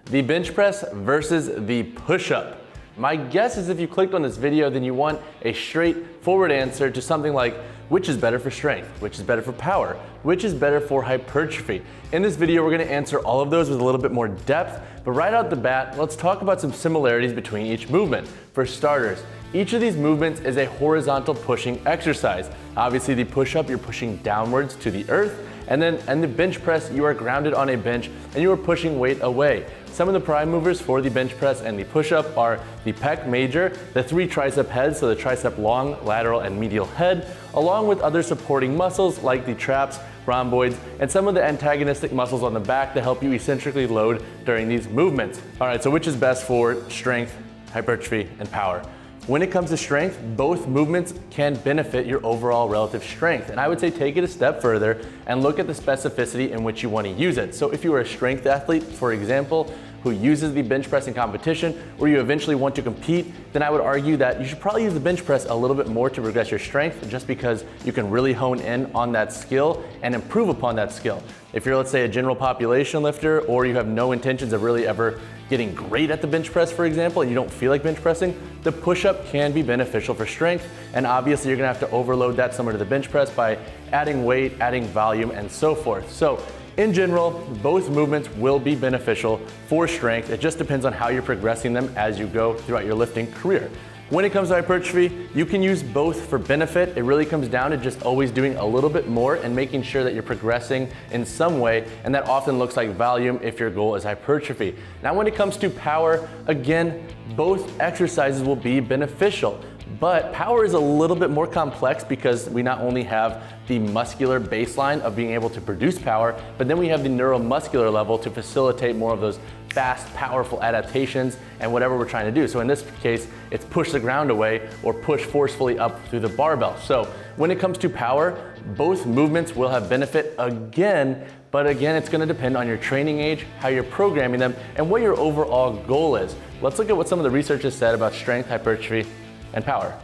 The bench press versus the push-up. My guess is if you clicked on this video, then you want a straightforward answer to something like, which is better for strength? Which is better for power? Which is better for hypertrophy? In this video, we're gonna answer all of those with a little bit more depth, but right out the bat, let's talk about some similarities between each movement. For starters, each of these movements is a horizontal pushing exercise. Obviously, the push-up, you're pushing downwards to the earth, and the bench press, you are grounded on a bench and you are pushing weight away. Some of the prime movers for the bench press and the push-up are the pec major, the three tricep heads, so the tricep long, lateral, and medial head, along with other supporting muscles like the traps, rhomboids, and some of the antagonistic muscles on the back that help you eccentrically load during these movements. All right, so which is best for strength, hypertrophy, and power? When it comes to strength, both movements can benefit your overall relative strength. And I would say take it a step further and look at the specificity in which you want to use it. So if you are a strength athlete, for example, who uses the bench press in competition, or you eventually want to compete, then I would argue that you should probably use the bench press a little bit more to progress your strength, just because you can really hone in on that skill and improve upon that skill. If you're, let's say, a general population lifter, or you have no intentions of really ever getting great at the bench press, for example, and you don't feel like bench pressing, the push-up can be beneficial for strength. And obviously you're gonna have to overload that similar to the bench press by adding weight, adding volume, and so forth. So in general, both movements will be beneficial for strength. It just depends on how you're progressing them as you go throughout your lifting career. When it comes to hypertrophy, you can use both for benefit. It really comes down to just always doing a little bit more and making sure that you're progressing in some way, and that often looks like volume if your goal is hypertrophy. Now when it comes to power, again, both exercises will be beneficial. But power is a little bit more complex because we not only have the muscular baseline of being able to produce power, but then we have the neuromuscular level to facilitate more of those fast, powerful adaptations and whatever we're trying to do. So in this case, it's push the ground away or push forcefully up through the barbell. So when it comes to power, both movements will have benefit again, but again, it's gonna depend on your training age, how you're programming them, and what your overall goal is. Let's look at what some of the research has said about strength, hypertrophy, and power.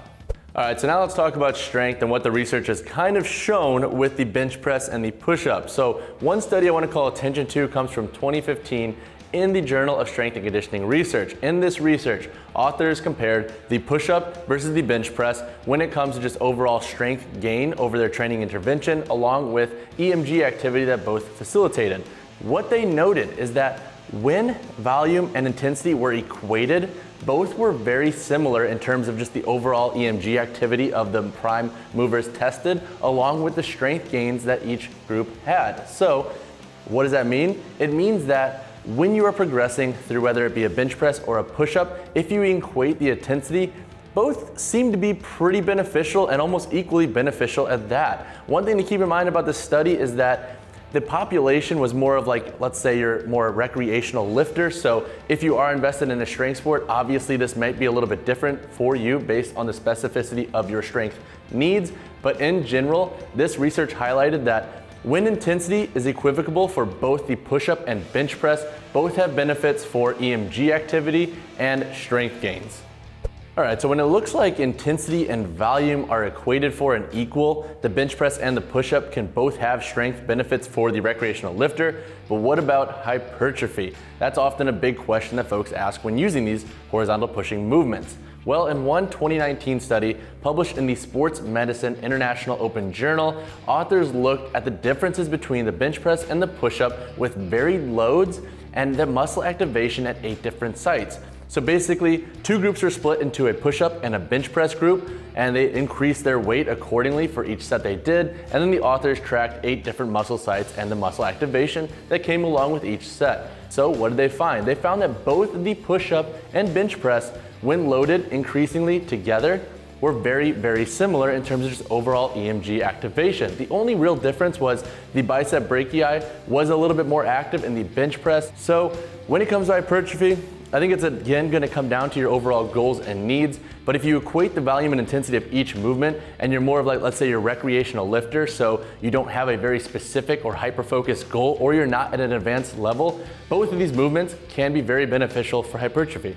All right, so now let's talk about strength and what the research has kind of shown with the bench press and the push-up. So one study I want to call attention to comes from 2015 in the Journal of Strength and Conditioning Research. In this research, authors compared the push-up versus the bench press when it comes to just overall strength gain over their training intervention, along with EMG activity that both facilitated. What they noted is that when volume and intensity were equated, both were very similar in terms of just the overall EMG activity of the prime movers tested, along with the strength gains that each group had. So what does that mean? It means that when you are progressing through whether it be a bench press or a push-up, if you equate the intensity, both seem to be pretty beneficial and almost equally beneficial at that. One thing to keep in mind about this study is that the population was more of like, let's say you're more a recreational lifter. So if you are invested in a strength sport, obviously this might be a little bit different for you based on the specificity of your strength needs. But in general, this research highlighted that when intensity is equivocal for both the push-up and bench press, both have benefits for EMG activity and strength gains. All right, so when it looks like intensity and volume are equated for and equal, the bench press and the push-up can both have strength benefits for the recreational lifter. But what about hypertrophy? That's often a big question that folks ask when using these horizontal pushing movements. Well, in one 2019 study published in the Sports Medicine International Open Journal, authors looked at the differences between the bench press and the push-up with varied loads and the muscle activation at 8 different sites. So basically, 2 groups were split into a push-up and a bench press group, and they increased their weight accordingly for each set they did. And then the authors tracked 8 different muscle sites and the muscle activation that came along with each set. So what did they find? They found that both the push-up and bench press, when loaded increasingly together, were very, very similar in terms of just overall EMG activation. The only real difference was the bicep brachii was a little bit more active in the bench press. So when it comes to hypertrophy, I think it's again gonna come down to your overall goals and needs, but if you equate the volume and intensity of each movement and you're more of like, let's say you're a recreational lifter, so you don't have a very specific or hyper-focused goal, or you're not at an advanced level, both of these movements can be very beneficial for hypertrophy.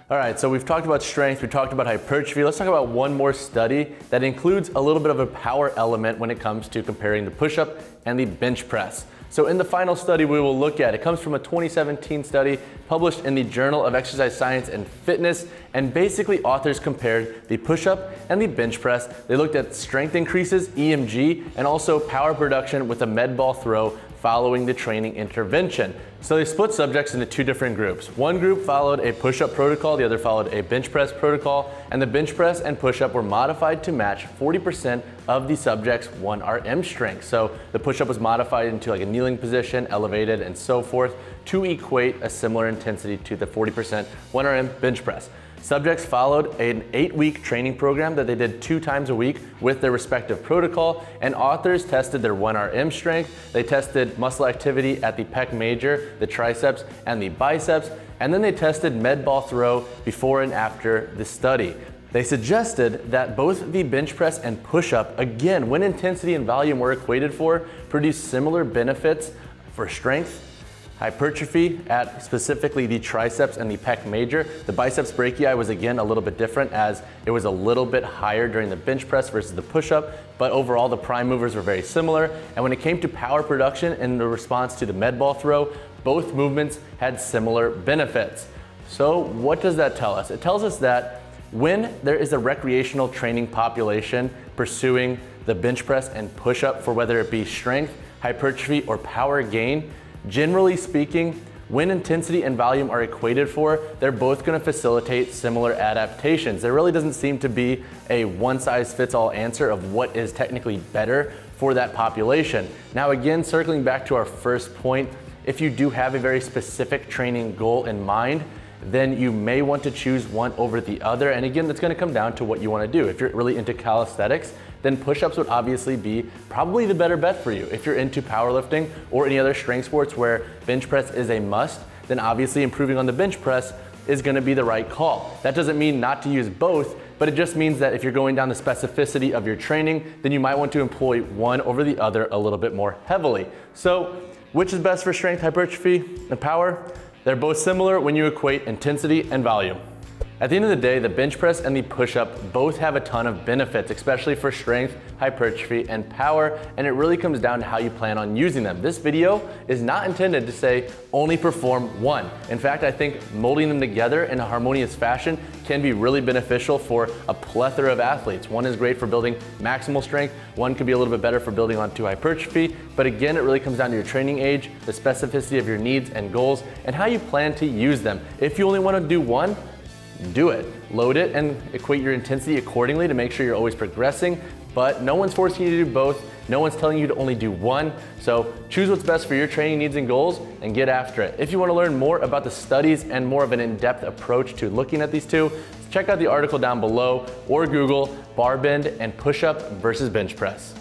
All right, so we've talked about strength, we've talked about hypertrophy. Let's talk about one more study that includes a little bit of a power element when it comes to comparing the push-up and the bench press. So in the final study we will look at, it comes from a 2017 study published in the Journal of Exercise Science and Fitness, and basically authors compared the push-up and the bench press. They looked at strength increases, EMG, and also power production with a med ball throw following the training intervention. So they split subjects into two different groups. One group followed a push-up protocol, the other followed a bench press protocol, and the bench press and push-up were modified to match 40% of the subject's 1RM strength. So the push-up was modified into like a kneeling position, elevated, and so forth to equate a similar intensity to the 40% 1RM bench press. Subjects followed an 8-week training program that they did 2 times a week with their respective protocol, and authors tested their 1RM strength. They tested muscle activity at the pec major, the triceps, and the biceps, and then they tested med ball throw before and after the study. They suggested that both the bench press and push-up, again, when intensity and volume were equated for, produced similar benefits for strength, hypertrophy at specifically the triceps and the pec major. The biceps brachii was again a little bit different as it was a little bit higher during the bench press versus the push-up, but overall the prime movers were very similar. And when it came to power production in the response to the med ball throw, both movements had similar benefits. So what does that tell us? It tells us that when there is a recreational training population pursuing the bench press and push-up for whether it be strength, hypertrophy, or power gain, generally speaking, when intensity and volume are equated for, they're both going to facilitate similar adaptations. There really doesn't seem to be a one-size-fits-all answer of what is technically better for that population. Now again, circling back to our first point, if you do have a very specific training goal in mind, then you may want to choose one over the other. And again, that's going to come down to what you want to do. If you're really into calisthenics, then push-ups would obviously be probably the better bet for you. If you're into powerlifting or any other strength sports where bench press is a must, then obviously improving on the bench press is going to be the right call. That doesn't mean not to use both, but it just means that if you're going down the specificity of your training, then you might want to employ one over the other a little bit more heavily. So which is best for strength, hypertrophy, and power? They're both similar when you equate intensity and volume. At the end of the day, the bench press and the push-up both have a ton of benefits, especially for strength, hypertrophy, and power, and it really comes down to how you plan on using them. This video is not intended to say only perform one. In fact, I think molding them together in a harmonious fashion can be really beneficial for a plethora of athletes. One is great for building maximal strength, one could be a little bit better for building onto hypertrophy, but again, it really comes down to your training age, the specificity of your needs and goals, and how you plan to use them. If you only want to do one, do it. Load it and equate your intensity accordingly to make sure you're always progressing, but no one's forcing you to do both. No one's telling you to only do one. So choose what's best for your training needs and goals and get after it. If you want to learn more about the studies and more of an in-depth approach to looking at these two, check out the article down below or Google BarBend and push-up versus bench press.